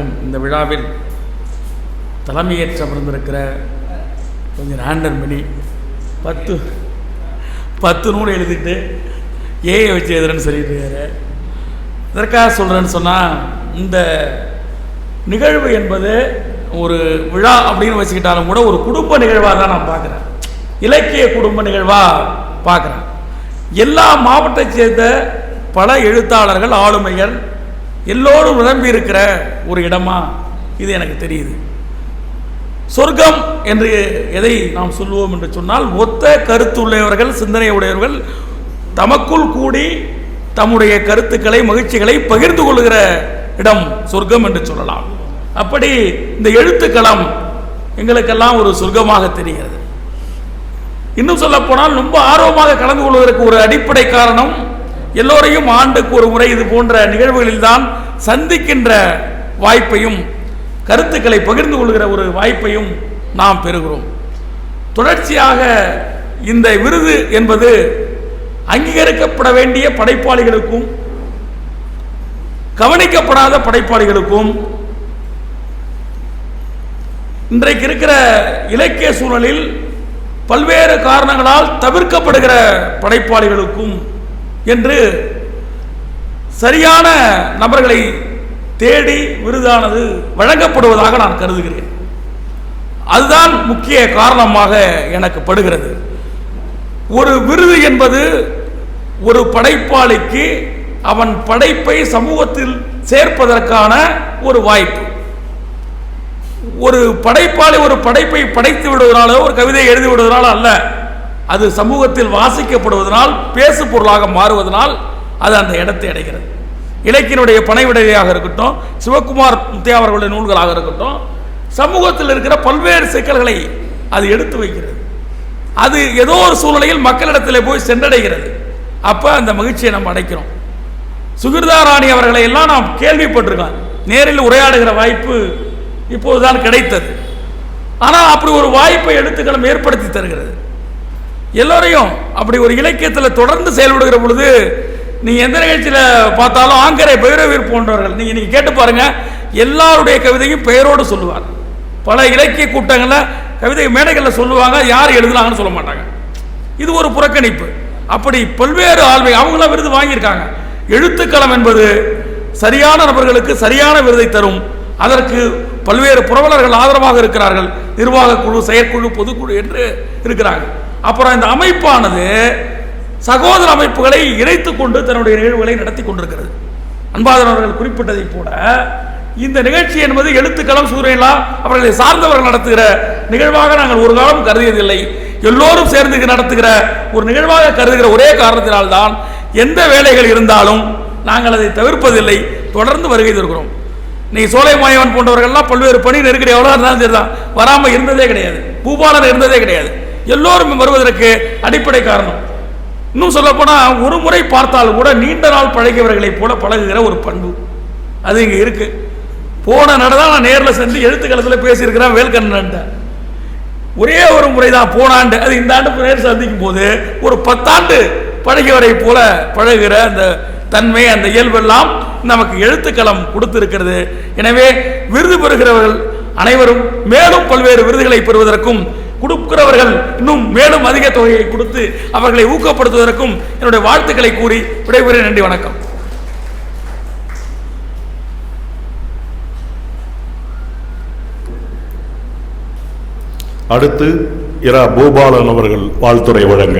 இந்த விழாவில் தலைமையேற்று அமர்ந்திருக்கிற கொஞ்சம் ஆண்டர் மணி 10 நூல் எழுதிட்டு ஏஐ வச்சு எழுதுறேன்னு சொல்லிட்டு இருக்காரு. இதற்காக சொல்கிறேன்னு சொன்னால், இந்த நிகழ்வு என்பது ஒரு விழா அப்படின்னு வச்சுக்கிட்டாலும் கூட ஒரு குடும்ப நிகழ்வாக தான் நான் பார்க்குறேன். இலக்கிய குடும்ப நிகழ்வாக பார்க்குறேன். எல்லா மாவட்டத்தை சேர்ந்த பல எழுத்தாளர்கள், ஆளுமைகள் எல்லோரும் நிரம்பி இருக்கிற ஒரு இடமா இது எனக்கு தெரியுது. சொர்க்கம் என்று எதை நாம் சொல்லுவோம் என்று சொன்னால், ஒத்த கருத்து உள்ளவர்கள், சிந்தனை உடையவர்கள் தமக்குள் கூடி தம்முடைய கருத்துக்களை, மகிழ்ச்சிகளை பகிர்ந்து கொள்கிற இடம் சொர்க்கம் என்று சொல்லலாம். அப்படி இந்த எழுத்துக்களம் எங்களுக்கெல்லாம் ஒரு சொர்க்கமாக தெரிகிறது. இன்னும் சொல்ல போனால், ரொம்ப ஆர்வமாக கலந்து கொள்வதற்கு ஒரு அடிப்படை காரணம், எல்லோரையும் ஆண்டுக்கு ஒரு முறை இது போன்ற நிகழ்வுகளில் தான் சந்திக்கின்ற வாய்ப்பையும் கருத்துக்களை பகிர்ந்து கொள்கிற ஒரு வாய்ப்பையும் நாம் பெறுகிறோம். தொடர்ச்சியாக இந்த விருது என்பது அங்கீகரிக்கப்பட வேண்டிய படைப்பாளிகளுக்கும் கவனிக்கப்படாத படைப்பாளிகளுக்கும், இன்றைக்கு இருக்கிற இலக்கிய சூழலில் பல்வேறு காரணங்களால் தவிர்க்கப்படுகிற படைப்பாளிகளுக்கும் என்று சரியான நபர்களை தேடி விருதானது வழங்கப்படுவதாக நான் கருதுகிறேன். அதுதான் முக்கிய காரணமாக எனக்கு படுகிறது. ஒரு விருது என்பது ஒரு படைப்பாளிக்கு அவன் படைப்பை சமூகத்தில் சேர்ப்பதற்கான ஒரு வாய்ப்பு. ஒரு படைப்பாளி ஒரு படைப்பை படைத்து விடுவதனாலோ, ஒரு கவிதையை எழுதி விடுவதனால அல்ல, அது சமூகத்தில் வாசிக்கப்படுவதனால், பேசு பொருளாக மாறுவதனால் அது அந்த இடத்தை அடைகிறது. இலக்கியனுடைய பனைவிடையாக இருக்கட்டும், சிவகுமார் முத்தையா அவர்களுடைய நூல்களாக இருக்கட்டும், சமூகத்தில் இருக்கிற பல்வேறு சிக்கல்களை அது எடுத்து வைக்கிறது. அது ஏதோ ஒரு சூழ்நிலையில் மக்களிடத்தில் போய் சென்றடைகிறது. அப்போ அந்த மகிழ்ச்சியை நம்ம அடைக்கிறோம். சுகிர்தா ராணி அவர்களை எல்லாம் நாம் கேள்விப்பட்டிருக்கோம். நேரில் உரையாடுகிற வாய்ப்பு இப்போதுதான் கிடைத்தது. ஆனால் அப்படி ஒரு வாய்ப்பை எழுத்துக்களம் ஏற்படுத்தி தருகிறது. எல்லோரையும் அப்படி ஒரு இலக்கியத்தில் தொடர்ந்து செயல்படுகிற பொழுது, நீங்கள் எந்த நிகழ்ச்சியில் பார்த்தாலும் ஆங்கரை பைரவீர் போன்றவர்கள் நீங்கள் கேட்டு பாருங்க, எல்லாருடைய கவிதையும் பெயரோடு சொல்லுவார். பல இலக்கிய கூட்டங்களில் கவிதை மேடைகளில் சொல்லுவாங்க, யார் எழுதுனாங்கன்னு சொல்ல மாட்டாங்க. இது ஒரு புறக்கணிப்பு. அப்படி பல்வேறு ஆளுமை அவங்களாம் விருது வாங்கியிருக்காங்க. எழுத்துக்களம் என்பது சரியான நபர்களுக்கு சரியான விருதை தரும். அதற்கு பல்வேறு புரவலர்கள் ஆதரவாக இருக்கிறார்கள். நிர்வாக குழு, செயற்குழு, பொதுக்குழு என்று இருக்கிறாங்க. அப்புறம் இந்த அமைப்பானது சகோதர அமைப்புகளை இணைத்துக் கொண்டு தன்னுடைய நிகழ்வுகளை நடத்தி கொண்டிருக்கிறது. அன்பாதன் அவர்கள் குறிப்பிட்டதை போல, இந்த நிகழ்ச்சி என்பது எழுத்துக்களம், சூரியலா அவர்களை சார்ந்தவர்கள் நடத்துகிற நிகழ்வாக நாங்கள் ஒரு காலம் கருதியதில்லை. எல்லோரும் சேர்ந்து நடத்துகிற ஒரு நிகழ்வாக கருதுகிற ஒரே காரணத்தினால்தான் எந்த வேலைகள் இருந்தாலும் நாங்கள் அதை தவிர்ப்பதில்லை, தொடர்ந்து வருகை தருகிறோம். நீ சோலை மாயவன் போன்றவர்கள்லாம் பல்வேறு பணி நெருக்கடி எவ்வளோ இருந்தாலும் சரிதான், வராமல் இருந்ததே கிடையாது. பூபாலன் இருந்ததே கிடையாது. எல்லோரும் வருவதற்கு அடிப்படை காரணம். இன்னும் சொல்ல போனால், ஒரு முறை பார்த்தால் கூட நீண்ட நாள் பழகியவர்களைப் போல பழகுகிற ஒரு பண்பு அது இங்கே இருக்கு. போன நடதான் நான் நேரில் சென்று எழுத்துக்களத்தில் பேசியிருக்கிறேன் வேல்கண்ணன். ஒரே ஒரு முறை தான் போன ஆண்டு, அது இந்த ஆண்டு நேரில் சந்திக்கும் போது ஒரு 10 ஆண்டு பழகியவரை போல பழகுகிற அந்த தன்மை, அந்த இயல்பெல்லாம் நமக்கு எழுத்துக்களம் கொடுத்திருக்கிறது. எனவே விருது பெறுகிறவர்கள் அனைவரும் மேலும் பல்வேறு விருதுகளை பெறுவதற்கும், கொடுக்கிறவர்கள் இன்னும் மேலும் அதிக தொகையை கொடுத்து அவர்களை ஊக்கப்படுத்துவதற்கும் என்னுடைய வாழ்த்துக்களை கூறி விடைபெறுகிறேன். நன்றி, வணக்கம். அடுத்து இரா பூபாலன் அவர்கள் வாழ்த்துரை வழங்க.